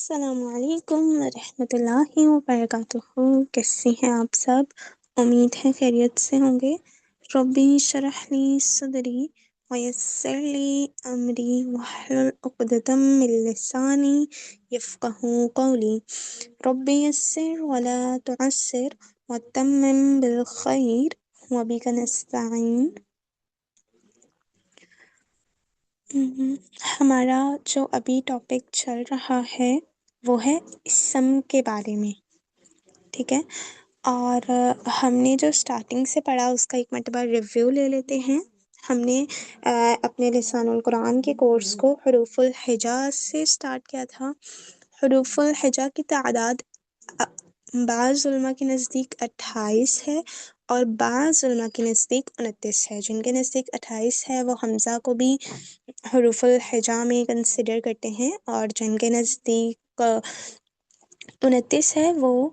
السلام علیکم ورحمۃ اللہ وبرکاتہ۔ کیسے ہیں آپ سب؟ امید ہے خیریت سے ہوں گے۔ ربی اشرح لی صدری ویسر لی امری واحلل عقدۃ من لسانی یفقہوا قولی۔ ربی یسر ولا تعسر وتمم بالخیر وبک نستعین۔ ہمارا جو ابھی ٹاپک چل رہا ہے وہ ہے اسم کے بارے میں، ٹھیک ہے؟ اور ہم نے جو سٹارٹنگ سے پڑھا اس کا ایک مرتبہ ریویو لے لیتے ہیں۔ ہم نے اپنے لسان القرآن کے کورس کو حروف الہجا سے سٹارٹ کیا تھا۔ حروف الہجا کی تعداد بعض علماء کے نزدیک 28 ہے اور بعض علماء کے نزدیک 29 ہے۔ جن کے نزدیک 28 ہے وہ حمزہ کو بھی حروف الہجا میں کنسیڈر کرتے ہیں، اور جن کے نزدیک 29 ہے وہ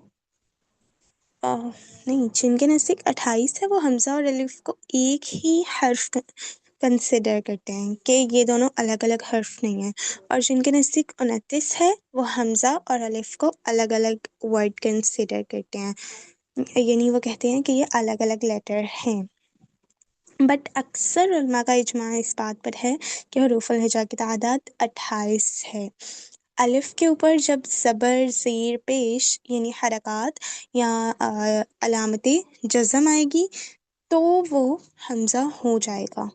نہیں، جن کے نزدیک 28 ہے وہ حمزہ اور الف کو ایک ہی حرف کنسیڈر کرتے ہیں کہ یہ دونوں الگ الگ حرف نہیں ہیں، اور جن کے نزدیک 29 ہے وہ حمزہ اور الف کو الگ الگ ورڈ کنسیڈر کرتے ہیں، یعنی وہ کہتے ہیں کہ یہ الگ الگ لیٹر ہیں۔ بٹ اکثر علماء کا اجماع اس بات پر ہے کہ حروف الہجا کی تعداد 28 ہے۔ الف کے اوپر جب زبر، زیر پیش یعنی حرکات یا علامت جزم آئے گی تو وہ حمزہ ہو جائے گا۔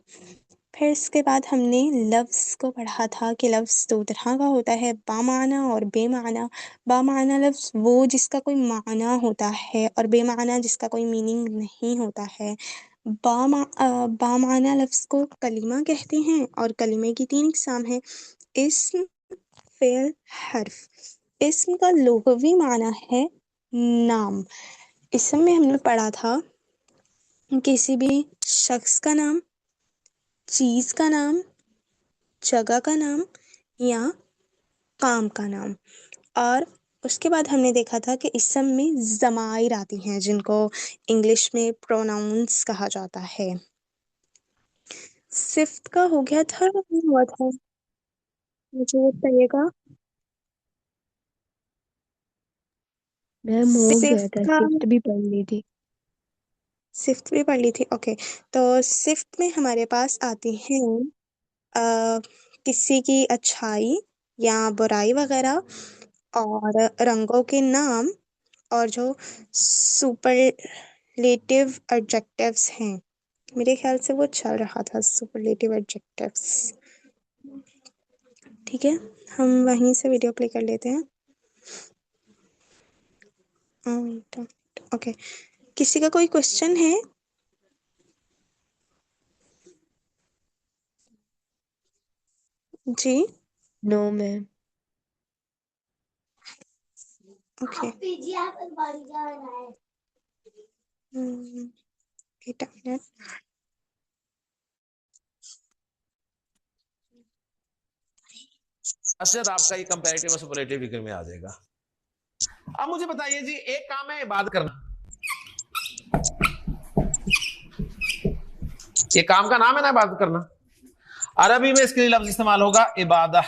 پھر اس کے بعد ہم نے لفظ کو پڑھا تھا کہ لفظ دو طرح کا ہوتا ہے، با معنی اور بے معنی۔ با معنی لفظ وہ جس کا کوئی معنی ہوتا ہے، اور بے معنی جس کا کوئی میننگ نہیں ہوتا ہے۔ با معنی لفظ کو کلمہ کہتے ہیں، اور کلمے کی 3 اقسام ہیں: اسم، فعل، حرف۔ اسم کا لغوی معنی ہے نام۔ اسم میں ہم نے پڑھا تھا کسی بھی شخص کا نام، چیز کا نام، جگہ کا نام یا کام کا نام۔ اور اس کے بعد ہم نے دیکھا تھا کہ اسم میں ضمائر آتی ہیں جن کو انگلش میں پروناؤنس کہا جاتا ہے۔ صفت کا ہو گیا تھا یا نہیں ہوا تھا؟ مجھے بتائیے گا۔ میم ہو گیا صفت تھا، کا صفت بھی پڑھ لی تھی۔ صفت بھی پڑھ لی تھی، اوکے۔ تو صفت میں ہمارے پاس آتی ہیں کسی کی اچھائی یا برائی وغیرہ، اور رنگوں کے نام، اور جو سپرلیٹیو ایڈجیکٹیوز ہیں۔ میرے خیال سے وہ چل رہا تھا سپرلیٹیو ایڈجیکٹیوز، ٹھیک ہے؟ ہم وہیں سے ویڈیو پلے کر لیتے ہیں۔ اوکے، کسی کا کوئی کوشچن ہے؟ جی نو میم۔ اوکے، ایک منٹ۔ آپ کا یہ کمپیریٹیو اور سپرلیٹیو ڈگری میں آ جائے گا۔ اب مجھے بتائیے جی، ایک کام ہے عبادت کرنا، یہ کام کا نام ہے نا عبادت کرنا۔ عربی میں اس کے لیے لفظ استعمال ہوگا عبادہ۔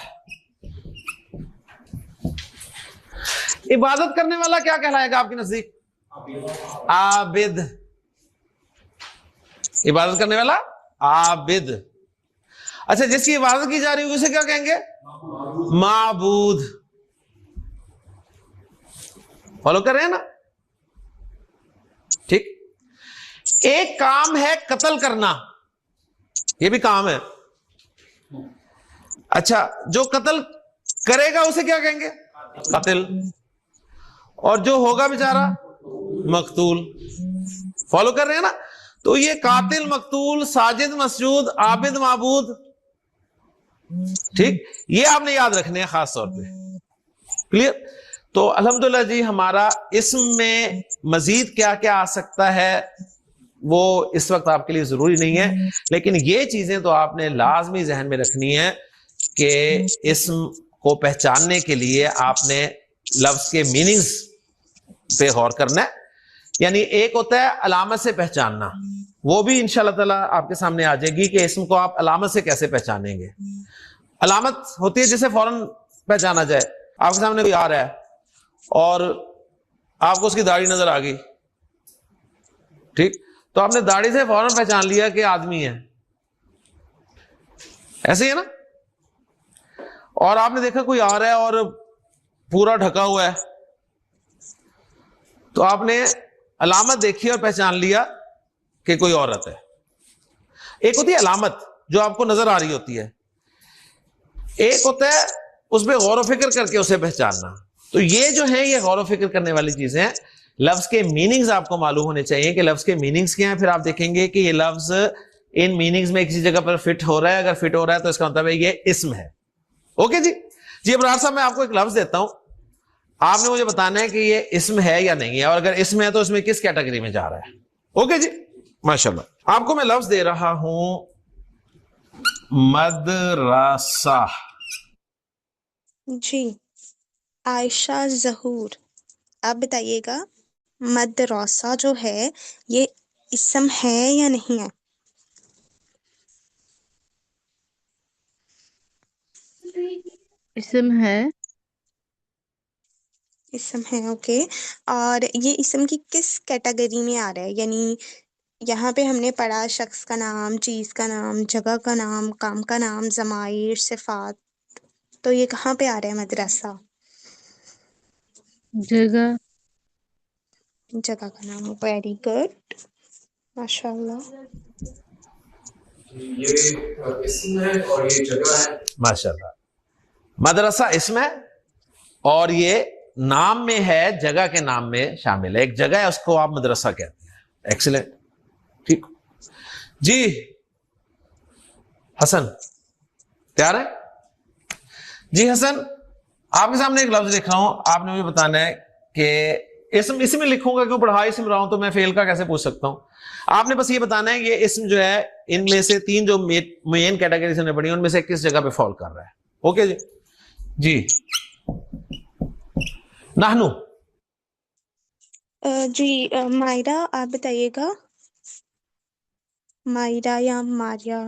عبادت کرنے والا کیا کہلائے گا آپ کے نزدیک؟ عابد۔ عبادت کرنے والا عابد۔ اچھا، جس کی عبادت کی جا رہی ہوگی اسے کیا کہیں گے؟ معبود۔ فالو کر رہے ہیں نا؟ ٹھیک۔ ایک کام ہے قتل کرنا، یہ بھی کام ہے۔ اچھا، جو قتل کرے گا اسے کیا کہیں گے؟ قاتل۔ اور جو ہوگا بیچارہ مقتول۔ فالو کر رہے ہیں نا؟ تو یہ قاتل، مقتول، ساجد، مسجود، عابد، معبود، ٹھیک، یہ آپ نے یاد رکھنے ہیں خاص طور پہ۔ کلیئر؟ تو الحمدللہ جی، ہمارا اسم میں مزید کیا کیا آ سکتا ہے وہ اس وقت آپ کے لیے ضروری نہیں ہے، لیکن یہ چیزیں تو آپ نے لازمی ذہن میں رکھنی ہے کہ اسم کو پہچاننے کے لیے آپ نے لفظ کے میننگز پہ غور کرنا ہے۔ یعنی ایک ہوتا ہے علامت سے پہچاننا، وہ بھی انشاءاللہ تعالیٰ آپ کے سامنے آ جائے گی کہ اسم کو آپ علامت سے کیسے پہچانیں گے۔ علامت ہوتی ہے جسے فوراً پہچانا جائے، آپ کے سامنے کوئی آ رہا ہے اور آپ کو اس کی داڑھی نظر آ گئی, ٹھیک, تو آپ نے داڑھی سے فوراً پہچان لیا کہ آدمی ہے, ایسے ہی ہے نا. اور آپ نے دیکھا کوئی آ رہا ہے اور پورا ڈھکا ہوا ہے, تو آپ نے علامت دیکھی اور پہچان لیا کہ کوئی عورت ہے. ایک ہوتی ہے علامت جو آپ کو نظر آ رہی ہوتی ہے, ایک ہوتا ہے اس پہ غور و فکر کر کے اسے پہچاننا. تو یہ جو ہے یہ غور و فکر کرنے والی چیزیں ہیں. لفظ کے میننگز آپ کو معلوم ہونے چاہیے کہ لفظ کے میننگز کیا ہیں, پھر آپ دیکھیں گے کہ یہ لفظ ان میننگز میں کسی جگہ پر فٹ ہو رہا ہے. اگر فٹ ہو رہا ہے تو اس کا مطلب ہے یہ اسم ہے. اوکے جی. جی ابرار صاحب, میں آپ کو ایک لفظ دیتا ہوں, آپ نے مجھے بتانا ہے کہ یہ اسم ہے یا نہیں ہے, اور اگر اسم ہے تو اس میں کس کیٹیگری میں جا رہا ہے. اوکے جی, ماشاءاللہ. آپ کو میں لفظ دے رہا ہوں مدرسہ. جی عائشہ ظہور, آپ بتائیے گا مدرسہ جو ہے یہ اسم ہے یا نہیں ہے؟ اسم ہے. اسم ہے, اوکے. اور یہ اسم کی کس کیٹیگری میں آ رہا ہے؟ یعنی یہاں پہ ہم نے پڑھا شخص کا نام, چیز کا نام, جگہ کا نام, کام کا نام, ضمائر, صفات, تو یہ کہاں پہ آ رہا ہے مدرسہ؟ جگہ. جگہ کا نام. ویری گڈ, ماشاء اللہ. یہ اسم ہے اور یہ جگہ ہے. ماشاءاللہ. مدرسہ اسم ہے اور یہ نام میں ہے, جگہ کے نام میں شامل ہے. ایک جگہ ہے اس کو آپ مدرسہ کہتے ہیں. ایکسلنٹ, ٹھیک. جی حسن تیار ہے؟ جی حسن, آپ کے سامنے ایک لفظ لکھا ہوں, آپ نے مجھے بتانا ہے کہ اسم اسی میں لکھوں گا, کیوں پڑھا اسم رہا ہوں تو میں فیل کا کیسے پوچھ سکتا ہوں. آپ نے بس یہ بتانا ہے یہ اسم جو ہے ان میں سے تین جو مین کیٹیگریز نے پڑھی ان میں سے کس جگہ پہ فال کر رہا ہے. اوکے جی. جی نحنو. جی مائرہ, آپ بتائیے گا مائرہ یا ماریا.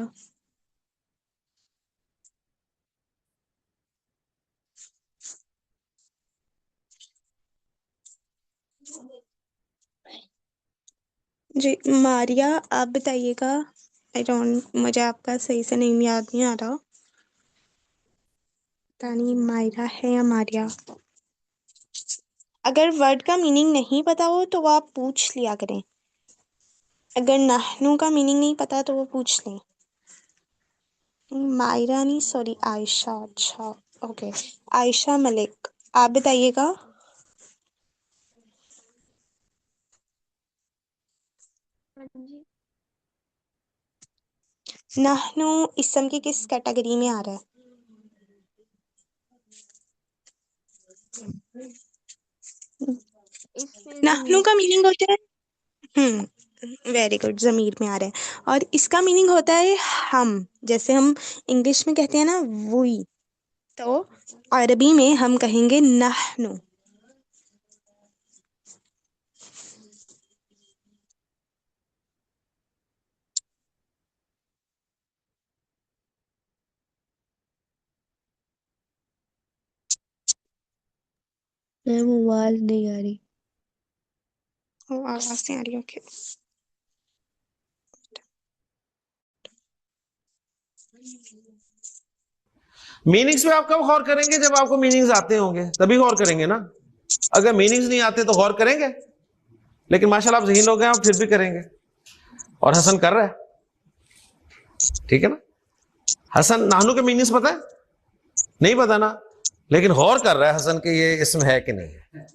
جی ماریا, آپ بتائیے گا. مجھے آپ کا صحیح سے نیم یاد نہیں آ رہا, پتہ نہیں مائرہ ہے یا ماریا. اگر ورڈ کا میننگ نہیں پتا ہو تو وہ آپ پوچھ لیا کریں. اگر نحنو کا میننگ نہیں پتا تو وہ پوچھ لیں. مائرہ نہیں, سوری عائشہ. اچھا اوکے, عائشہ ملک, آپ بتائیے گا. نحنو اسم کی کس کیٹیگری میں آ رہا ہے؟ نحنو کا میننگ ہوتا ہے ویری گڈ, ضمیر میں آ رہا ہے. اور اس کا میننگ ہوتا ہے ہم, جیسے ہم انگلش میں کہتے ہیں نا وی, تو عربی میں ہم کہیں گے نحنو. میم آواز نہیں آ رہی. آواز نہیں آ رہی, اوکے. میننگز پہ آپ کب غور کریں گے؟ جب آپ کو میننگز آتے ہوں گے تبھی غور کریں گے نا. اگر میننگز نہیں آتے تو غور کریں گے, لیکن ماشاءاللہ آپ ذہین لوگ ہیں, آپ پھر بھی کریں گے. اور حسن کر رہا ہے, ٹھیک ہے نا. حسن نحنو کے میننگز پتہ ہے؟ نہیں پتا نا, لیکن غور کر رہا ہے حسن کہ یہ اسم ہے کہ نہیں ہے.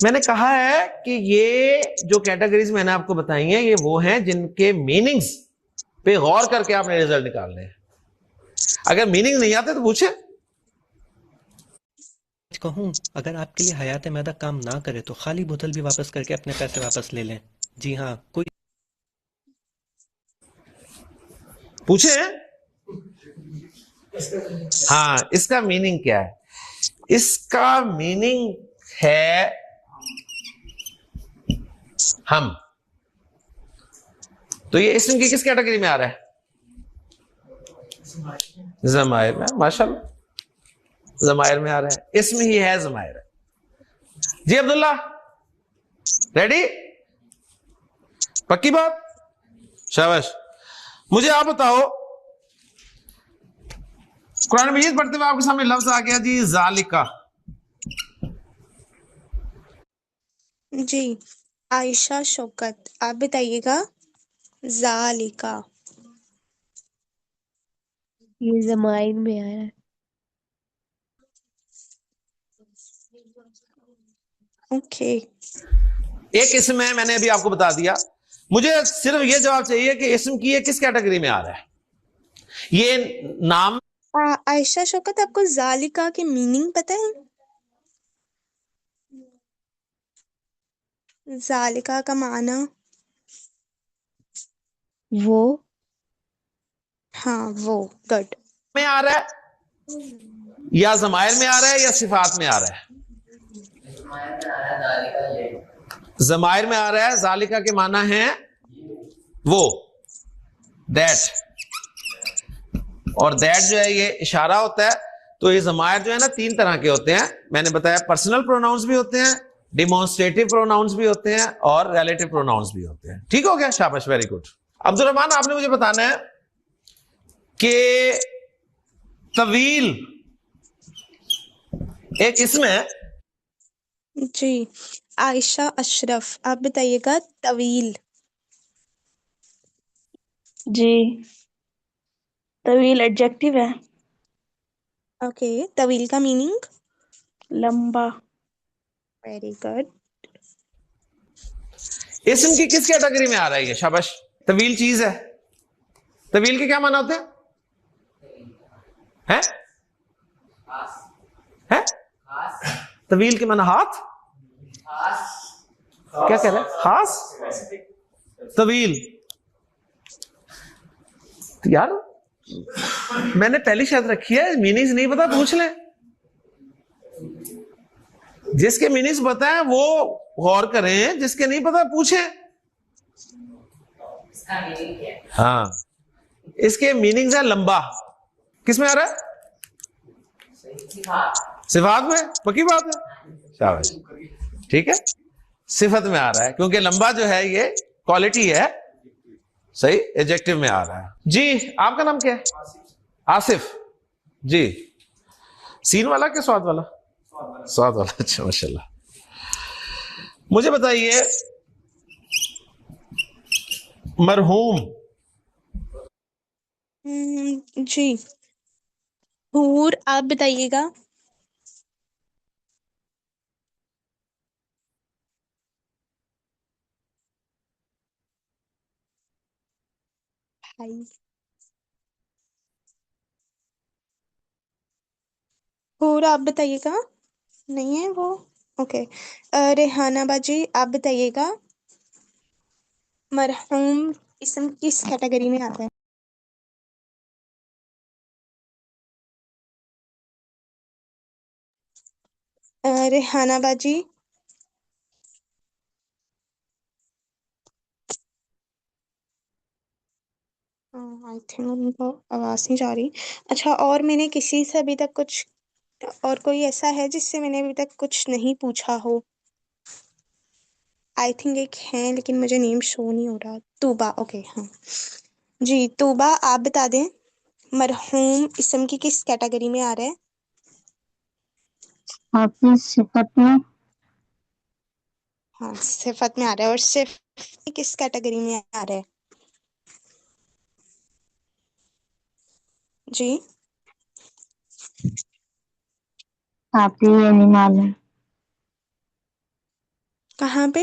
میں نے کہا ہے کہ یہ جو کیٹیگریز میں نے آپ کو بتائی ہیں یہ وہ ہیں جن کے میننگز پہ غور کر کے آپ نے رزلٹ نکالنے ہیں. اگر میننگ نہیں آتے تو پوچھیں. کہوں اگر آپ کے لیے حیات معدہ کام نہ کرے تو خالی بوتل بھی واپس کر کے اپنے پیسے واپس لے لیں. جی ہاں, کوئی پوچھیں. ہاں, اس کا میننگ کیا ہے؟ اس کا میننگ ہے ہم. تو یہ اسم کی کس کیٹیگری میں آ رہا ہے؟ ضمائر میں. ماشاءاللہ ضمائر میں آ رہا ہے, اسم ہی ہے ضمائر ہے. جی عبداللہ ریڈی, پکی بات, شاباش. مجھے آپ بتاؤ, قرآن مجید پڑھتے ہوئے آپ کے سامنے لفظ آ گیا جی ذالکا, جی عائشہ شوکت, آپ بتائیے گا ذالکا. یہ ضمائر میں آ رہا ہے. اوکے. ایک اسم ہے, میں نے ابھی آپ کو بتا دیا. مجھے صرف یہ جواب چاہیے کہ اسم کی یہ کس کیٹیگری میں آ رہا ہے. یہ نام عائشہ شوکت, آپ کو ذالکا کے میننگ پتہ ہے؟ ذالکا کا معنی, وہ ہاں وہ, گڈ. میں آ رہا ہے یا ضمائر میں آ رہا ہے یا صفات میں آ رہا ہے؟ ضمائر میں آ رہا ہے. ذالکا کے معنی ہے وہ, دیٹ, اور دیٹ جو ہے یہ اشارہ ہوتا ہے. تو یہ ضمائر جو ہے نا تین طرح کے ہوتے ہیں, میں نے بتایا. پرسنل پروناؤنس بھی ہوتے ہیں, ڈیمونسٹریٹو پروناؤنس بھی ہوتے ہیں, اور ریلیٹو پروناؤنس بھی ہوتے ہیں. ٹھیک ہو گیا, شاباش, ویری گڈ. عبد الرحمان آپ نے مجھے بتانا ہے کہ طویل ایک اسم ہے. جی عائشہ اشرف, آپ بتائیے گا طویل. جی طویل ایڈجیکٹو ہے. اوکے, طویل کا میننگ, لمبا. Very good. اسم کی کس کیٹیگری میں آ رہا ہے یہ؟ شاباش. طویل چیز ہے. طویل کے کیا معنی ہوتے ہیں؟ طویل کے معنی ہاتھ, کیا کہہ رہے ہیں, خاص, طویل. یار میں نے پہلی شاید رکھی ہے, میننگز نہیں پتا پوچھ لیں. جس کے میننگز پتا ہے وہ غور کریں, جس کے نہیں پتا پوچھیں. ہاں, اس کے میننگز ہے لمبا. کس میں آ رہا ہے؟ صفات میں. پکی بات ہے, شاباش, ٹھیک ہے. صفت میں آ رہا ہے کیونکہ لمبا جو ہے یہ کوالٹی ہے. صحیح, ایڈجیکٹو میں آ رہا ہے. جی آپ کا نام کیا ہے؟ آصف. جی سین والا کہ سواد والا؟ سواد والا, اچھا ماشاء اللہ. مجھے بتائیے مرحوم. جی حور, آپ بتائیے گا. بھائی حور, آپ بتائیے گا. نہیں ہے وہ, اوکے. ریحانہ باجی, آپ بتائیے گا مرحوم اسم کس کیٹیگری میں آتا ہے؟ ریحانہ باجی, آئی تھنک ان کو آواز نہیں جا رہی. اچھا, اور میں نے کسی سے ابھی تک کچھ, اور کوئی ایسا ہے جس سے میں نے ابھی تک کچھ نہیں پوچھا ہو؟ آئی تھنک ایک ہے لیکن مجھے نیم شو نہیں ہو رہا. طوبہ, اوکے, ہاں. جی طوبہ, آپ بتا دیں مرحوم اسم کی کس کیٹیگری میں آ رہا ہے؟ آپ کی صفت میں. ہاں صفت میں آ رہا ہے. اور صفت کس کیٹیگری میں آ رہا ہے؟ جی آپ کی یہ نہیں معلوم. کہاں پہ؟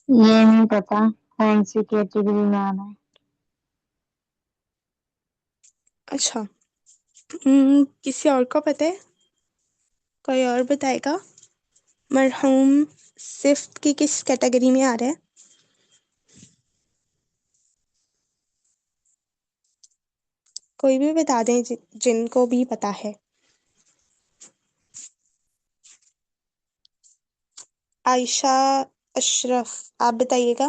یہ نہیں پتا کون سی کیٹیگری میں آنا ہے. اچھا, کسی اور کو پتہ ہے؟ کوئی اور بتائے گا مرحوم صفت کی کس کیٹیگری میں آ رہا ہے؟ کوئی بھی بتا دیں جن کو بھی پتا ہے. عائشہ اشرف, آپ بتائیے گا.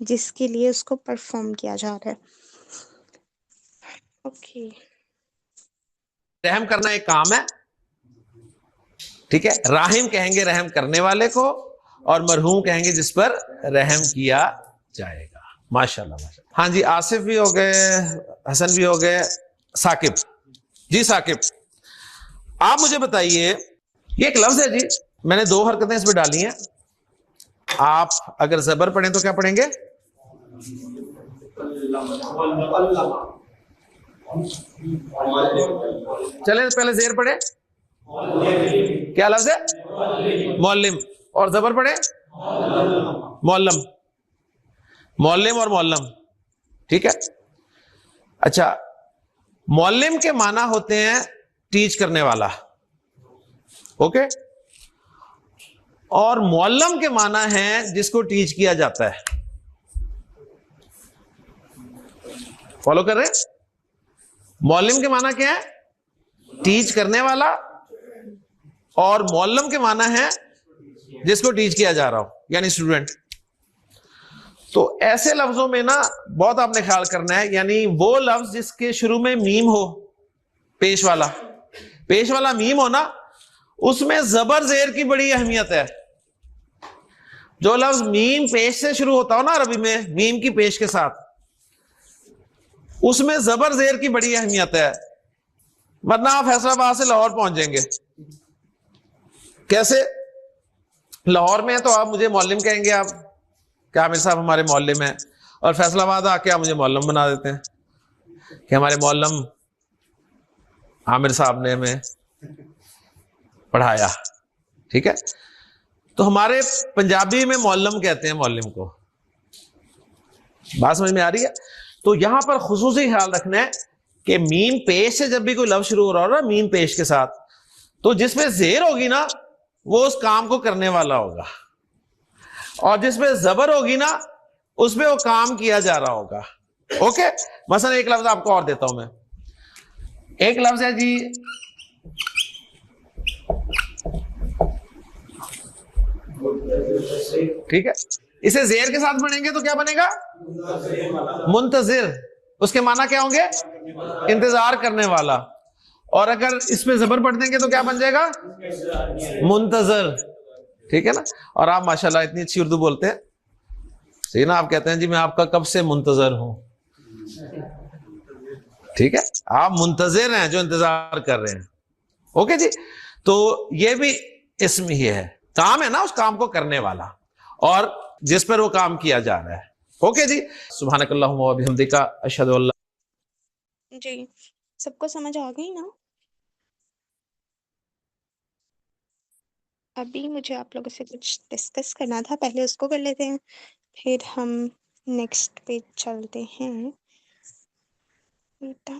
جس کے لیے اس کو پرفارم کیا جا رہا ہے. اوکے. رحم کرنا ایک کام ہے، ٹھیک ہے. راحم کہیں گے رحم کرنے والے کو، اور مرحوم کہیں گے جس پر رحم کیا جائے گا. ماشاءاللہ ماشاءاللہ. ہاں جی، آصف بھی ہو گئے، حسن بھی ہو گئے، ثاقب. جی ثاقب، آپ مجھے بتائیے، یہ ایک لفظ ہے جی، میں نے 2 حرکتیں اس پہ ڈالی ہیں. آپ اگر زبر پڑھیں تو کیا پڑھیں گے؟ چلیں پہلے زیر پڑھیں. کیا لفظ ہے؟ معلم. اور زبر پڑھیں؟ معلم. معلم اور معلم، ٹھیک ہے. اچھا، معلم کے معنی ہوتے ہیں ٹیچ کرنے والا، اوکے. اور معلم کے معنی ہے جس کو ٹیچ کیا جاتا ہے. فالو کر رہے ہیں؟ معلم کے معنی کیا ہے؟ ٹیچ کرنے والا. اور معلم کے معنی ہے جس کو ٹیچ کیا جا رہا ہو، یعنی اسٹوڈنٹ. تو ایسے لفظوں میں نا بہت آپ نے خیال کرنا ہے، یعنی وہ لفظ جس کے شروع میں میم ہو، پیش والا میم ہو نا، اس میں زبر زیر کی بڑی اہمیت ہے. جو لفظ میم پیش سے شروع ہوتا ہو نا عربی میں، میم کی پیش کے ساتھ، اس میں زبر زیر کی بڑی اہمیت ہے. ورنہ آپ فیصلہ آباد سے لاہور پہنچ جائیں گے. کیسے؟ لاہور میں ہے تو آپ مجھے معلم کہیں گے، آپ کہ عامر صاحب ہمارے معلم ہیں، اور فیصلہ آباد آ کے آپ مجھے معلم بنا دیتے ہیں کہ ہمارے معلم عامر صاحب نے ہمیں پڑھایا. ٹھیک ہے. تو ہمارے پنجابی میں معلم کہتے ہیں معلم کو. بات سمجھ میں آ رہی ہے؟ تو یہاں پر خصوصی خیال رکھنا ہے کہ میم پیش سے جب بھی کوئی لفظ شروع ہو رہا ہوگا میم پیش کے ساتھ، تو جس پہ زیر ہوگی نا وہ اس کام کو کرنے والا ہوگا، اور جس پہ زبر ہوگی نا اس پہ وہ کام کیا جا رہا ہوگا. اوکے. مثلا ایک لفظ آپ کو اور دیتا ہوں میں. ایک لفظ ہے جی ٹھیک ہے، اسے زیر کے ساتھ پڑھیں گے تو کیا بنے گا؟ منتظر. اس کے معنی کیا ہوں گے؟ انتظار کرنے والا. اور اگر اس پہ زبر پڑھ دیں گے تو کیا بن جائے گا؟ منتظر. ٹھیک ہے نا. اور آپ ماشاءاللہ اتنی اچھی اردو بولتے ہیں، صحیح نا. آپ کہتے ہیں جی میں آپ کا کب سے منتظر ہوں. ٹھیک ہے، آپ منتظر ہیں جو انتظار کر رہے ہیں. اوکے جی. تو یہ بھی اسم ہی ہے، کام ہے نا اس کام کو کرنے والا اور جس پر وہ کام کیا جا رہا ہے. اوکے جی. سبحانک اللہم و بحمدک، اشہد ان لا. جی، سب کو سمجھ آ گئی نا؟ ابھی مجھے آپ لوگوں سے کچھ ڈسکس کرنا تھا، پہلے اس کو کر لیتے ہیں، پھر ہم نیکسٹ پہ چلتے ہیں. بیٹا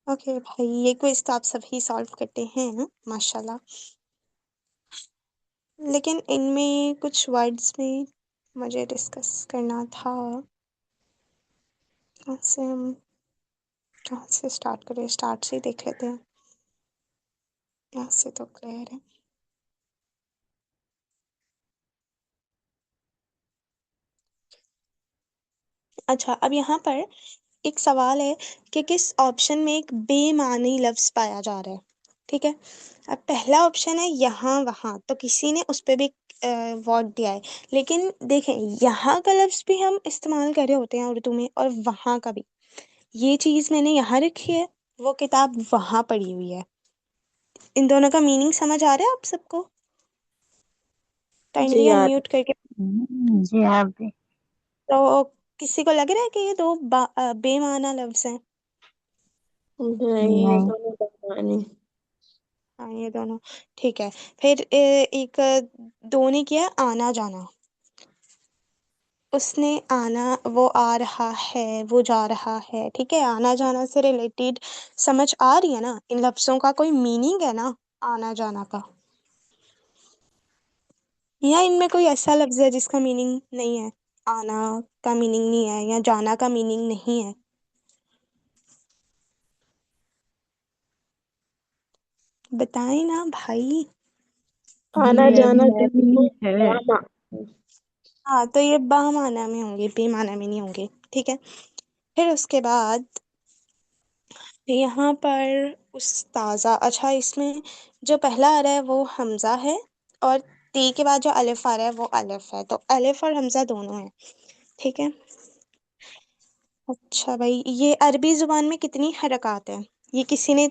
اوکے بھائی، یہ کوئز تو آپ سب ہی سالو کرتے ہیں ماشاءاللہ، لیکن ان میں کچھ ورڈز میں مجھے ڈسکس کرنا تھا. کہاں سے ہم کہاں سے اسٹارٹ کریں؟ اسٹارٹ سے ہی دیکھ لیتے ہیں، یہاں سے تو کلیئر ہے. اچھا، اب یہاں پر ایک سوال ہے کہ کس آپشن میں ایک بے معنی لفظ پایا جا رہا ہے. ٹھیک ہے. اب پہلا آپشن ہے یہاں وہاں، تو کسی نے اس پہ بھی ورڈ دیا ہے، لیکن دیکھیں یہاں کا لفظ بھی ہم استعمال کر رہے ہوتے ہیں اردو میں، اور وہاں کا بھی. یہ چیز میں نے یہاں رکھی ہے، وہ کتاب وہاں پڑی ہوئی ہے. ان دونوں کا میننگ سمجھ آ رہا ہے آپ سب کو؟ جی کائنڈلی یار. انمیوٹ کر کے. جی آپ بھی. تو کسی کو لگ رہا ہے کہ یہ دو بے معنی لفظ ہیں؟ نہیں، یہ نہیں. دونوں بہانی. ہاں یہ دونوں ٹھیک ہے. پھر ایک دو نے کیا آنا جانا. اس نے آنا، وہ آ رہا ہے، وہ جا رہا ہے. ٹھیک ہے، آنا جانا سے ریلیٹڈ سمجھ آ رہی ہے نا؟ ان لفظوں کا کوئی میننگ ہے نا آنا جانا کا؟ یا ان میں کوئی ایسا لفظ ہے جس کا میننگ نہیں ہے؟ آنا کا میننگ نہیں ہے یا جانا کا میننگ نہیں ہے؟ بتائیں نا بھائی. آنا جانا میں کسی بھی کو ہے. کام ہاں تو یہ با معنی میں ہوں گے، بے معنی میں نہیں ہوں گے. ٹھیک ہے. پھر اس کے بعد یہاں پر استاذہ. اچھا اس میں جو پہلا آ رہا ہے وہ حمزہ ہے، اور تی کے بعد جو الف آ رہا ہے وہ الف ہے، تو الف اور حمزہ دونوں ہیں. ٹھیک ہے. اچھا بھائی، یہ عربی زبان میں کتنی حرکات ہیں؟ یہ کسی نے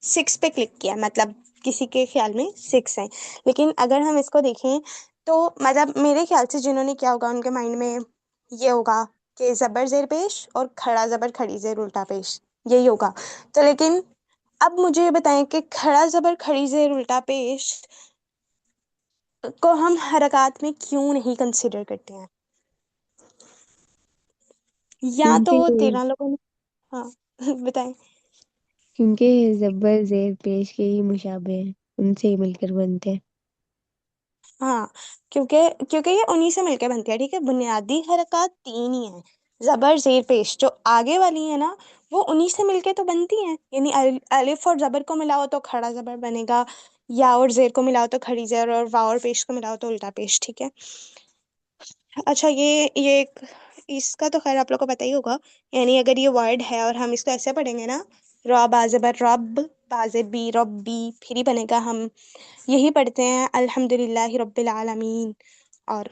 6 پہ کلک کیا، مطلب کسی کے خیال میں 6 ہیں، لیکن اگر ہم اس کو دیکھیں تو مطلب میرے خیال سے جنہوں نے کیا ہوگا ان کے مائنڈ میں یہ ہوگا کہ زبر زیر پیش اور کھڑا زبر کھڑی زیر الٹا پیش، یہی ہوگا. تو لیکن اب مجھے یہ بتائیں کہ کھڑا زبر کھڑی زیر الٹا پیش کو ہم حرکات میں کیوں نہیں کنسیڈر کرتے ہیں؟ یا تو کیونکہ 13 لوگوں نے. ہاں بتائیں. کیونکہ زبر زیر پیش کے ہی مشابہ ہیں، ان سے ہی مل کر بنتے ہیں. ہاں کیونکہ یہ انہی سے مل کے بنتی ہے. ٹھیک ہے. بنیادی حرکات 3 ہی ہیں، زبر زیر پیش جو آگے والی ہیں نا وہ انہی سے مل کے تو بنتی ہیں. یعنی الف اور زبر کو ملاؤ تو کھڑا زبر بنے گا، یا اور زیر کو ملاؤ تو کھڑی زیر، اور واو اور پیش کو ملاؤ تو الٹا پیش. ٹھیک ہے. اچھا اس کا تو خیر آپ لوگ کو پتہ ہی ہوگا. یعنی اگر یہ ورڈ ہے اور ہم اس کو ایسے پڑھیں گے نا، را بازبر رب، بازبی ربی، پھر ہی بنے گا. ہم یہی پڑھتے ہیں الحمد للہ رب العالمین. اور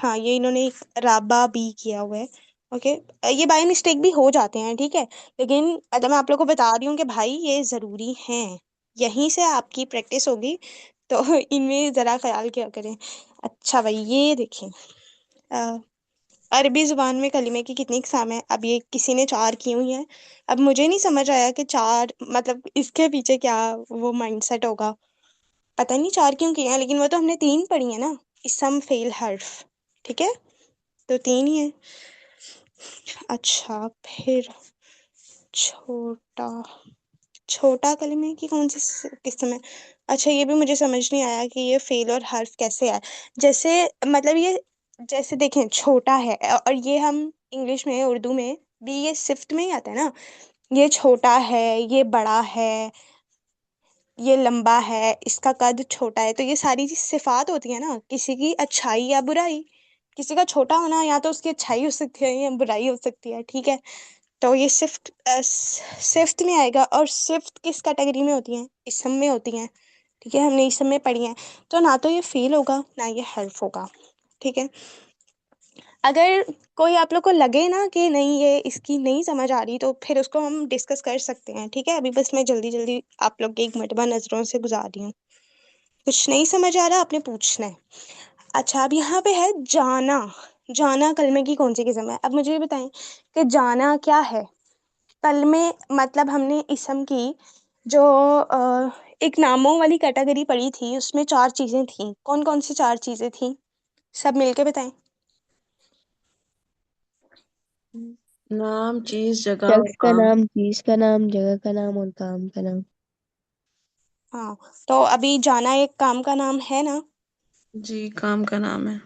ہاں یہ انہوں نے رابا بھی کیا ہوا ہے. اوکے. یہ بائی مسٹیک بھی ہو جاتے ہیں. ٹھیک ہے. لیکن میں آپ لوگ کو بتا رہی ہوں کہ بھائی یہ ضروری ہیں، یہیں سے آپ کی پریکٹس ہوگی، تو ان میں ذرا خیال کیا کریں. اچھا بھائی یہ دیکھیں، عربی زبان میں کلمے کی کتنی اقسام ہیں؟ اب یہ کسی نے 4 کی ہوئی ہیں. اب مجھے نہیں سمجھ آیا کہ 4 مطلب اس کے پیچھے کیا وہ مائنڈ سیٹ ہوگا. پتہ نہیں 4 کیوں کیے ہیں، لیکن وہ تو ہم نے 3 پڑھی ہیں نا، اسم فعل حرف. ٹھیک ہے. تو 3 ہی ہیں. اچھا پھر چھوٹا کلمے کی کون سی قسم ہے؟ اچھا یہ بھی مجھے سمجھ نہیں آیا کہ یہ فعل اور حرف کیسے ہے. جیسے مطلب یہ جیسے دیکھیں چھوٹا ہے، اور یہ ہم انگلش میں اردو میں بھی یہ صفت میں ہی آتا ہے نا. یہ چھوٹا ہے، یہ بڑا ہے، یہ لمبا ہے، اس کا قد چھوٹا ہے. تو یہ ساری صفات ہوتی ہیں نا، کسی کی اچھائی یا برائی. کسی کا چھوٹا ہونا یا تو اس کی اچھائی ہو سکتی ہے یا برائی ہو سکتی ہے. ٹھیک ہے. تو یہ صفت میں آئے گا. اور صفت کس کیٹیگری میں ہوتی ہیں؟ اسم میں ہوتی ہیں. ٹھیک ہے. ہم نے اسم میں پڑھی ہیں. تو نہ تو یہ فعل ہوگا نہ یہ حرف ہوگا. ٹھیک ہے. اگر کوئی آپ لوگ کو لگے نا کہ نہیں یہ اس کی نہیں سمجھ آ رہی، تو پھر اس کو ہم ڈسکس کر سکتے ہیں. ٹھیک ہے. ابھی بس میں جلدی جلدی آپ لوگ کی ایک مرتبہ نظروں سے گزار رہی ہوں. کچھ نہیں سمجھ آ رہا آپ نے پوچھنا ہے. اچھا اب یہاں پہ ہے جانا. جانا کلمے کی کون سی قسم ہے؟ اب مجھے یہ بتائیں کہ جانا کیا ہے؟ کلمے مطلب ہم نے اسم کی جو ایک ناموں والی کیٹیگری پڑھی تھی، اس میں 4 چیزیں تھیں. کون کون سی 4 چیزیں تھیں؟ سب مل کے بتائیں. نام، چیز، جگہ اور شخص کا کام. نام، چیز کا نام، جگہ کا نام اور کام کا نام. ہاں تو ابھی جانا ایک کام کا نام ہے نا، جی کام کا نام ہے.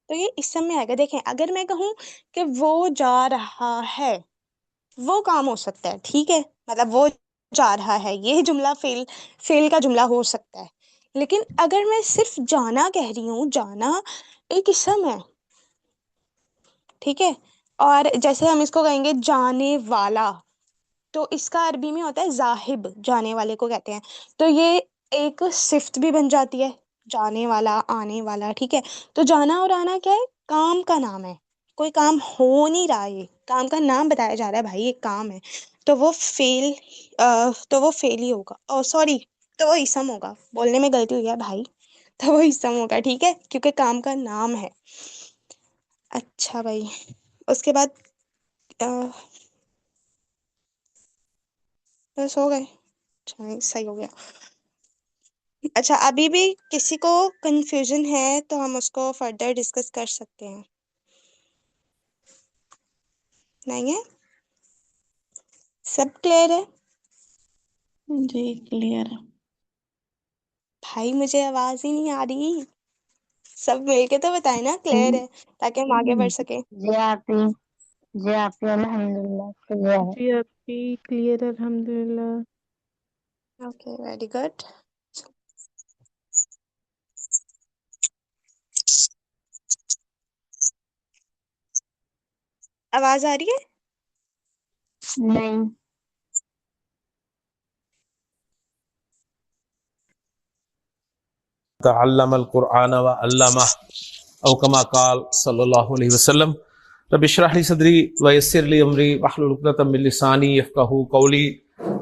تو یہ اسم میں آئے گا. دیکھیں اگر میں کہوں کہ وہ جا رہا ہے، وہ کام ہو سکتا ہے. ٹھیک ہے. مطلب وہ جا رہا ہے، یہ جملہ فعل کا جملہ ہو سکتا ہے. لیکن اگر میں صرف جانا کہہ رہی ہوں، جانا ایک اسم ہے. ٹھیک ہے. اور جیسے ہم اس کو کہیں گے جانے والا، تو اس کا عربی میں ہوتا ہے ذاہب، جانے والے کو کہتے ہیں. تو یہ ایک صفت بھی بن جاتی ہے، جانے والا، آنے والا. ٹھیک ہے. تو جانا اور آنا کیا ہے؟ کام کا نام ہے. کوئی کام ہو نہیں رہا ہے، کام کا نام بتایا جا رہا ہے بھائی ایک کام ہے. تو وہ فعل ہی ہوگا. سوری، تو وہ اسم ہوگا. بولنے میں غلطی ہوئی ہے بھائی، تو وہ اسم ہوگا. ٹھیک ہے. کیونکہ کام کا نام ہے. اچھا بھائی اس کے بعد بس ہو گئے. اچھا نہیں، صحیح ہو گیا. اچھا ابھی بھی کسی کو کنفیوژن ہے تو ہم اس کو فردر ڈسکس کر سکتے ہیں. نہیں ہے؟ سب کلیئر ہے؟ جی کلیئر ہے. بھائی مجھے آواز ہی نہیں آ رہی. سب مل کے تو بتائیں نا کلیئر ہے، تاکہ ہم آگے بڑھ سکیں. جی آپ الحمد للہ کلیئر ہے. جی آپ کی کلیئر الحمد للہ. Okay very good. آواز آ رہی ہے؟ نہیں. تعلم القرآن وعلمہ او کما قال صلی اللہ علیہ وسلم. رب اشرح لی صدری ویسر لی امری واحلل عقدۃ من لسانی یفقہوا قولی.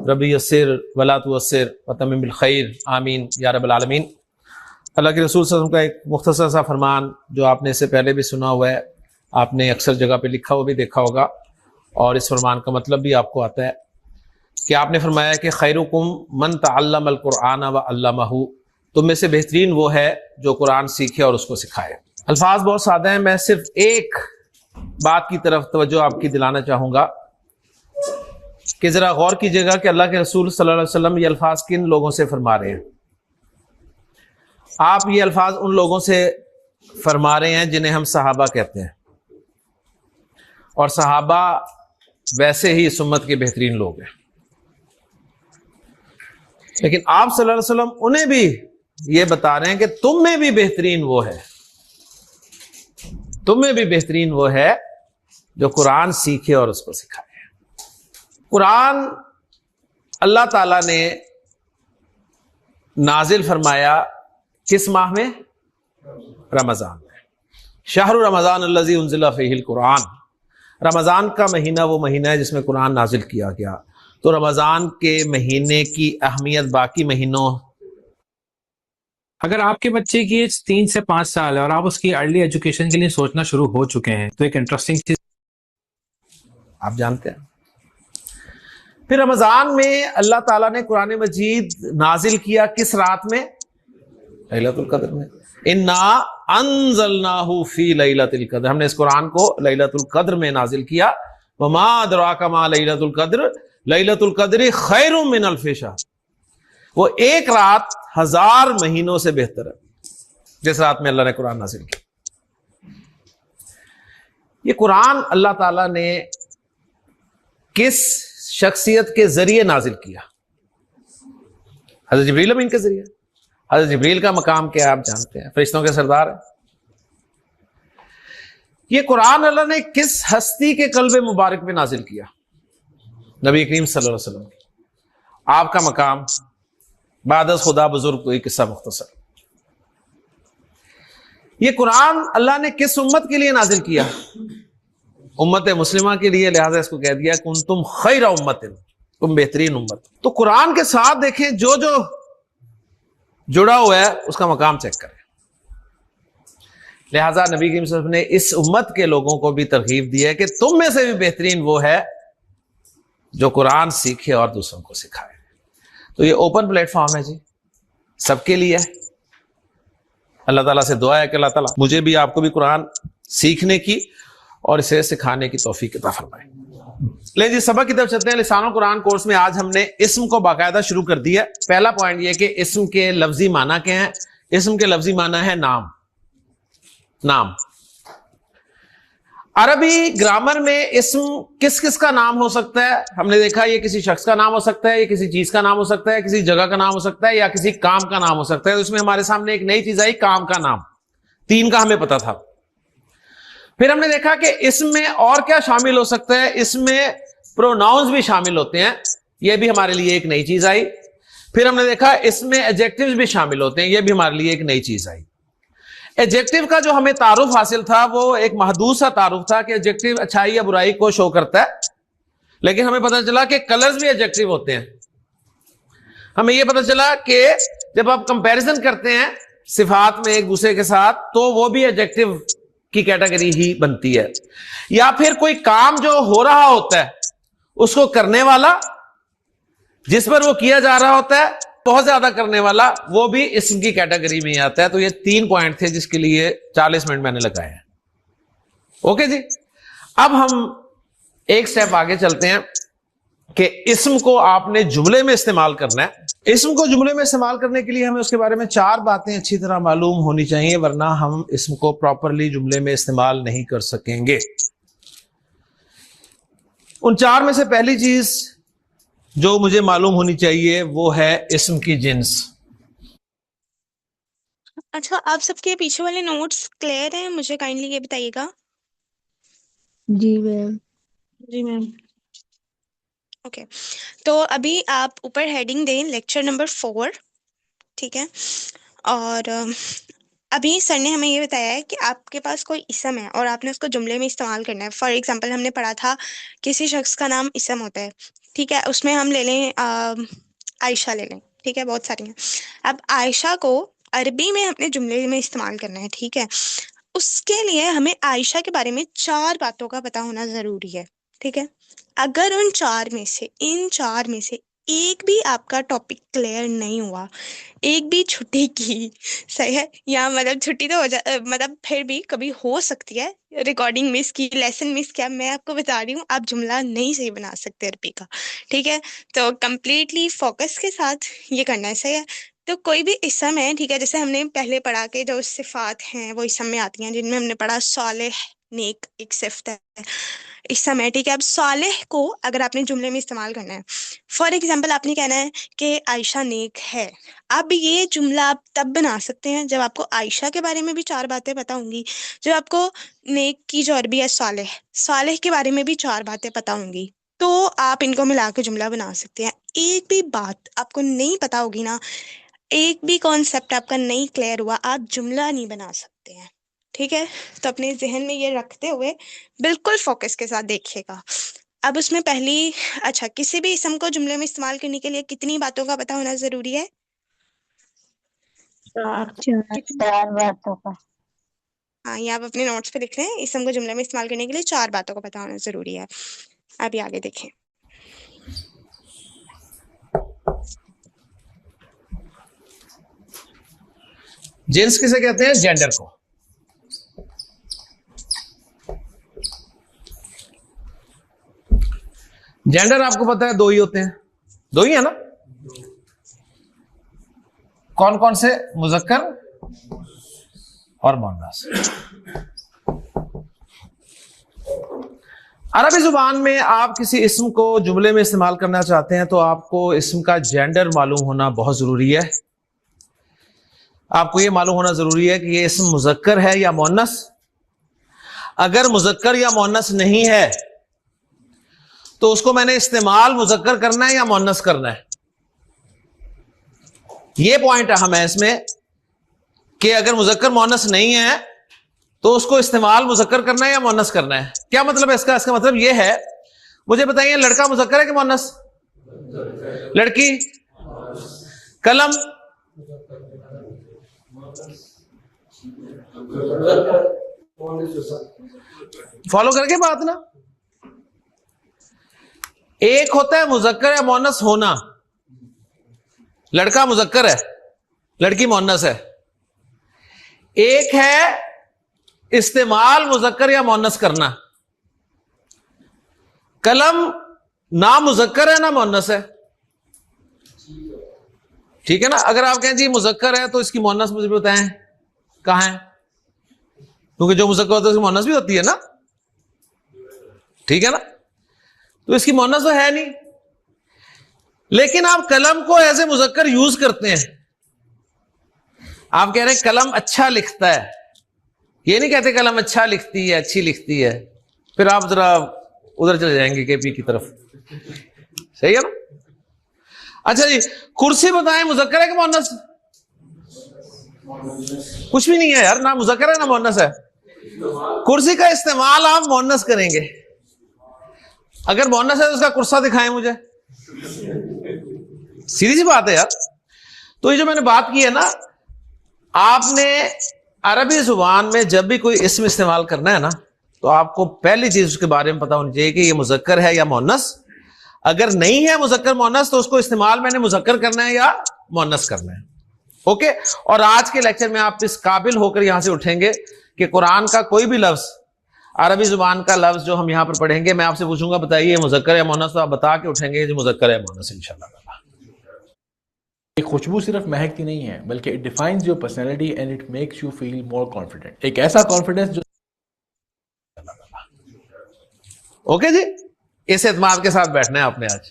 رب یسر ولا تعسر وتمم بالخیر آمین یا رب العالمین. اللہ کے رسول صلی اللہ علیہ وسلم کا ایک مختصر سا فرمان جو آپ نے اس سے پہلے بھی سنا ہوا ہے، آپ نے اکثر جگہ پہ لکھا ہوا بھی دیکھا ہوگا، اور اس فرمان کا مطلب بھی آپ کو آتا ہے کہ آپ نے فرمایا کہ خیرکم من تعلم القرآن وعلمہ، تم میں سے بہترین وہ ہے جو قرآن سیکھے اور اس کو سکھائے. الفاظ بہت سادہ ہیں، میں صرف ایک بات کی طرف توجہ آپ کی دلانا چاہوں گا کہ ذرا غور کیجئے گا کہ اللہ کے رسول صلی اللہ علیہ وسلم یہ الفاظ کن لوگوں سے فرما رہے ہیں. آپ یہ الفاظ ان لوگوں سے فرما رہے ہیں جنہیں ہم صحابہ کہتے ہیں، اور صحابہ ویسے ہی اس امت کے بہترین لوگ ہیں. لیکن آپ صلی اللہ علیہ وسلم انہیں بھی یہ بتا رہے ہیں کہ تم میں بھی بہترین وہ ہے، تم میں بھی بہترین وہ ہے جو قرآن سیکھے اور اس کو سکھائے. قرآن اللہ تعالیٰ نے نازل فرمایا کس ماہ میں؟ رمضان میں. شہر رمضان الذی انزل فیہ القرآن، رمضان کا مہینہ وہ مہینہ ہے جس میں قرآن نازل کیا گیا. تو رمضان کے مہینے کی اہمیت باقی مہینوں، اگر آپ کے بچے کی ایج 3 سے 5 سال ہے اور آپ اس کی ارلی ایجوکیشن کے لیے سوچنا شروع ہو چکے ہیں، تو ایک انٹرسٹنگ چیز آپ جانتے ہیں. پھر رمضان میں اللہ تعالیٰ نے قرآن مجید نازل کیا کس رات میں؟ لیلۃ القدر میں. انا انزلناہ فی لیلۃ القدر، ہم نے اس قرآن کو لیلۃ القدر میں نازل کیا. وما ادراک ما لیلۃ القدر، لیلۃ القدر خیر من الف شہر، وہ ایک رات 1000 مہینوں سے بہتر ہے جس رات میں اللہ نے قرآن نازل کیا. یہ قرآن اللہ تعالیٰ نے کس شخصیت کے ذریعے نازل کیا؟ حضرت جبریل امین کے ذریعے. حضرت جبریل کا مقام کیا آپ جانتے ہیں، فرشتوں کے سردار ہیں. یہ قرآن اللہ نے کس ہستی کے قلب مبارک میں نازل کیا؟ نبی کریم صلی اللہ علیہ وسلم. آپ کا مقام بعد از خدا بزرگ، کوئی قصہ مختصر. یہ قرآن اللہ نے کس امت کے لیے نازل کیا؟ امت مسلمہ کے لیے، لہٰذا اس کو کہہ دیا کنتم خیر امت، تم بہترین امت. تو قرآن کے ساتھ دیکھیں جو جڑا ہوا ہے اس کا مقام چیک کریں. لہٰذا نبی کریم صلی اللہ علیہ وسلم نے اس امت کے لوگوں کو بھی ترغیب دی ہے کہ تم میں سے بھی بہترین وہ ہے جو قرآن سیکھے اور دوسروں کو سکھائے. تو یہ اوپن پلیٹ فارم ہے جی، سب کے لیے. اللہ تعالیٰ سے دعا ہے کہ اللہ تعالیٰ مجھے بھی آپ کو بھی قرآن سیکھنے کی اور اسے سکھانے کی توفیق عطا فرمائے. لیں جی سبق کی طرف چلتے ہیں. لسان القرآن کورس میں آج ہم نے اسم کو باقاعدہ شروع کر دیا. پہلا پوائنٹ یہ کہ اسم کے لفظی معنی کیا ہیں. اسم کے لفظی معنی ہے نام. نام عربی گرامر میں اسم کس کس کا نام ہو سکتا ہے؟ ہم نے دیکھا یہ کسی شخص کا نام ہو سکتا ہے، یہ کسی چیز کا نام ہو سکتا ہے، کسی جگہ کا نام ہو سکتا ہے، یا کسی کام کا نام ہو سکتا ہے. تو اس میں ہمارے سامنے ایک نئی چیز آئی، کام کا نام. 3 کا ہمیں پتا تھا. پھر ہم نے دیکھا کہ اس میں اور کیا شامل ہو سکتا ہے. اس میں پروناؤنز بھی شامل ہوتے ہیں، یہ بھی ہمارے لیے ایک نئی چیز آئی. پھر ہم نے دیکھا اس میں ایڈجیکٹیوز بھی شامل ہوتے ہیں، یہ بھی ہمارے لیے ایک نئی چیز آئی. ایڈجیکٹیو کا جو ہمیں تعارف حاصل تھا وہ ایک محدود سا تعارف تھا کہ ایڈجیکٹیو اچھائی یا برائی کو شو کرتا ہے، لیکن ہمیں پتہ چلا کہ کلرز بھی ایڈجیکٹیو ہوتے ہیں. ہمیں یہ پتہ چلا کہ جب آپ کمپیریزن کرتے ہیں صفات میں ایک دوسرے کے ساتھ تو وہ بھی ایڈجیکٹیو کی کیٹیگری ہی بنتی ہے. یا پھر کوئی کام جو ہو رہا ہوتا ہے اس کو کرنے والا، جس پر وہ کیا جا رہا ہوتا ہے، بہت زیادہ کرنے والا، وہ بھی اسم کی کیٹیگری میں آتا ہے. تو یہ 3 پوائنٹ تھے جس کے لیے 40 منٹ میں نے لگائے ہیں. اوکے جی. اب ہم ایک سٹیپ آگے چلتے ہیں کہ اسم کو آپ نے جملے میں استعمال کرنا ہے. اسم کو جملے میں استعمال کرنے کے لیے ہمیں اس کے بارے میں 4 باتیں اچھی طرح معلوم ہونی چاہیے، ورنہ ہم اسم کو پراپرلی جملے میں استعمال نہیں کر سکیں گے. ان 4 میں سے پہلی چیز جو مجھے معلوم ہونی چاہیے وہ ہے اسم کی جنس. اچھا، آپ سب کے پیچھے والے نوٹس کلیئر ہیں؟ مجھے کائنڈلی یہ بتائیے گا. جی میم. جی میم. اوکے، تو ابھی آپ اوپر ہیڈنگ دیں لیکچر نمبر 4، ٹھیک ہے. اور ابھی سر نے ہمیں یہ بتایا ہے کہ آپ کے پاس کوئی اسم ہے اور آپ نے اس کو جملے میں استعمال کرنا ہے. فار ایگزامپل ہم نے پڑھا تھا کسی شخص کا نام اسم ہوتا ہے، ٹھیک ہے. اس میں ہم لے لیں عائشہ لے لیں، ٹھیک ہے، بہت ساری ہیں. اب عائشہ کو عربی میں ہم نے جملے میں استعمال کرنا ہے، ٹھیک ہے. اس کے لیے ہمیں عائشہ کے بارے میں 4 باتوں کا پتہ ہونا ضروری ہے، ٹھیک ہے. اگر ان 4 میں سے ایک بھی آپ کا ٹاپک کلیئر نہیں ہوا، ایک بھی چھٹی کی، صحیح ہے، یا مطلب چھٹی تو مطلب پھر بھی کبھی ہو سکتی ہے، ریکارڈنگ مس کی، لیسن مس کیا، میں آپ کو بتا رہی ہوں آپ جملہ نہیں صحیح بنا سکتے عربی کا، ٹھیک ہے. تو کمپلیٹلی فوکس کے ساتھ یہ کرنا ہے، صحیح ہے. تو کوئی بھی اسم ہے، ٹھیک ہے، جیسے ہم نے پہلے پڑھا کہ جو صفات ہیں وہ اسم میں آتی ہیں، جن میں ہم نے پڑھا صالح، نیک ایک صفت ہے، اسم ہے، ٹھیک ہے. اب صالح کو اگر آپ نے جملے میں استعمال کرنا ہے، فار ایگزامپل آپ نے کہنا ہے کہ عائشہ نیک ہے. اب یہ جملہ آپ تب بنا سکتے ہیں جب آپ کو عائشہ کے بارے میں بھی 4 باتیں پتہ ہوں گی، جب آپ کو نیک کی جو عربی ہے صالح کے بارے میں بھی 4 باتیں پتہ ہوں گی، تو آپ ان کو ملا کے جملہ بنا سکتے ہیں. ایک بھی بات آپ کو نہیں پتہ ہوگی نا، ایک بھی کانسیپٹ آپ کا نہیں کلیئر ہوا، آپ جملہ نہیں بنا سکتے ہیں، ٹھیک ہے. تو اپنے ذہن میں یہ رکھتے ہوئے بالکل فوکس کے ساتھ دیکھیے گا. اب اس میں پہلی، اچھا، کسی بھی اسم کو جملے میں استعمال کرنے کے لیے کتنی باتوں کا پتہ ہونا ضروری ہے؟ 4. 4. کتنی؟ 4 باتوں کا. ہاں، یہ آپ اپنے نوٹس پہ لکھ لیں، اسم کو جملے میں استعمال کرنے کے لیے 4 باتوں کا پتہ ہونا ضروری ہے. ابھی آگے دیکھیں. جنس کسے کہتے ہیں؟ جینڈر کو. جینڈر آپ کو پتا ہے 2 ہی ہوتے ہیں، 2 ہی ہے نا. کون کون سے؟ مذکر اور مؤنث. عربی زبان میں آپ کسی اسم کو جملے میں استعمال کرنا چاہتے ہیں تو آپ کو اسم کا جینڈر معلوم ہونا بہت ضروری ہے. آپ کو یہ معلوم ہونا ضروری ہے کہ یہ اسم مذکر ہے یا مؤنث. اگر مذکر یا مؤنث نہیں ہے تو اس کو میں نے استعمال مذکر کرنا ہے یا مؤنث کرنا ہے. یہ پوائنٹ اہم ہے اس میں کہ اگر مذکر مؤنث نہیں ہے تو اس کو استعمال مذکر کرنا ہے یا مؤنث کرنا ہے. کیا مطلب ہے اس کا؟ اس کا مطلب یہ ہے، مجھے بتائیے لڑکا مذکر ہے کہ مؤنث؟ لڑکی؟ قلم؟ فالو کر کے بات نا. ایک ہوتا ہے مذکر یا مؤنث ہونا، لڑکا مذکر ہے، لڑکی مؤنث ہے. ایک ہے استعمال مذکر یا مؤنث کرنا. قلم نہ مذکر ہے نہ مؤنث ہے، ٹھیک ہے نا. اگر آپ کہیں جی مذکر ہے تو اس کی مؤنث مجھے بتائیں کہاں ہے، کیونکہ جو مذکر ہوتا ہے اس کی مؤنث بھی ہوتی ہے نا، ٹھیک ہے نا. تو اس کی مؤنث تو ہے نہیں، لیکن آپ قلم کو ایز اے مذکر یوز کرتے ہیں. آپ کہہ رہے ہیں قلم اچھا لکھتا ہے، یہ نہیں کہتے قلم اچھا لکھتی ہے، اچھی لکھتی ہے. پھر آپ ذرا ادھر چلے جائیں گے کے پی کی طرف، صحیح ہے نا. اچھا جی، کرسی بتائیں مذکر ہے کہ مؤنث؟ کچھ بھی نہیں ہے یار، نہ مذکر ہے نہ مؤنث ہے. کرسی کا استعمال آپ مؤنث کریں گے. اگر مؤنث ہے تو اس کا کرسا دکھائیں مجھے، سیدھی سی بات ہے یار. تو یہ جو میں نے بات کی ہے نا، آپ نے عربی زبان میں جب بھی کوئی اسم استعمال کرنا ہے نا تو آپ کو پہلی چیز اس کے بارے میں پتا ہونی چاہیے کہ یہ مذکر ہے یا مؤنث. اگر نہیں ہے مذکر مؤنث تو اس کو استعمال میں نے مذکر کرنا ہے یا مؤنث کرنا ہے. اوکے. اور آج کے لیکچر میں آپ اس قابل ہو کر یہاں سے اٹھیں گے کہ قرآن کا کوئی بھی لفظ، عربی زبان کا لفظ جو ہم یہاں پر پڑھیں گے، میں آپ سے پوچھوں گا بتائیے مذکر یا مؤنث، تو آپ بتا کے اٹھیں گے جو مذکر ہے مؤنث انشاءاللہ. ایک خوشبو صرف مہکتی نہیں ہے بلکہ it defines your personality and it makes you feel more confident. ایک ایسا کانفیڈنس جو اوکے جی، اس اعتماد کے ساتھ بیٹھنا ہے آپ نے آج.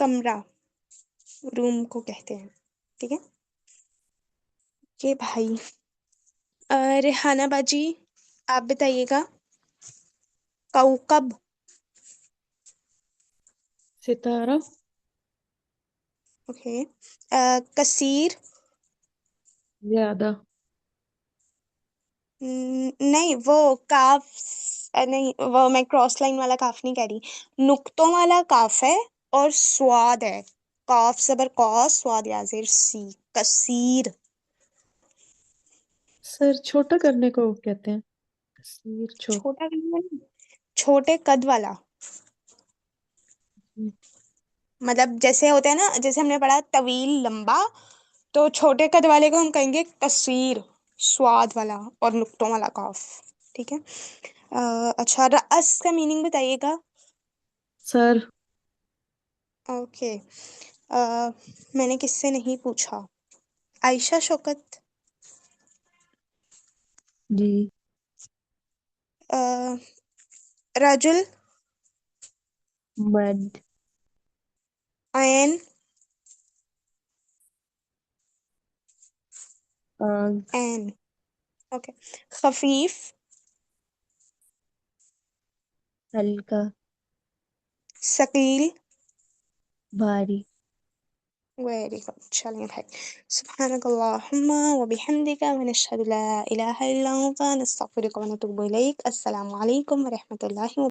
کمرہ، روم کو کہتے ہیں، ٹھیک ہے؟ یہ بھائی ریحانہ باجی آپ بتائیے گا. کوکب، ستارہ، اوکے. کثیر، زیادہ، نہیں وہ کاف، نہیں وہ میں کراس لائن والا کاف نہیں کہہ رہی، نقطوں والا کاف ہے اور سواد ہے، کاف زبر قاف سواد یا زیر سی، کثیر. سر چھوٹا کرنے کو کہتے ہیں، کثیر، چھوٹا نہیں، چھوٹے قد والا، مطلب جیسے ہوتا ہے نا، جیسے ہم نے پڑھا طویل لمبا، تو چھوٹے قد والے کو ہم کہیں گے کثیر، سواد والا اور نقطوں والا کاف، ٹھیک ہے؟ اچھا، رأس کا میننگ بتائیے گا. سر، اوکے. میں نے کس سے نہیں پوچھا، عائشہ شوکت. جی. رجل، مد، عین، آنکھ، این، اوکے. خفیف، ہلکا، ثقیل، بھاری. Very good. چلیں بھائی، سبحانک اللہم وبحمدک ونشہد لا الہ الا انت نستغفرک ونتوب الیک. السلام علیکم ورحمۃ اللہ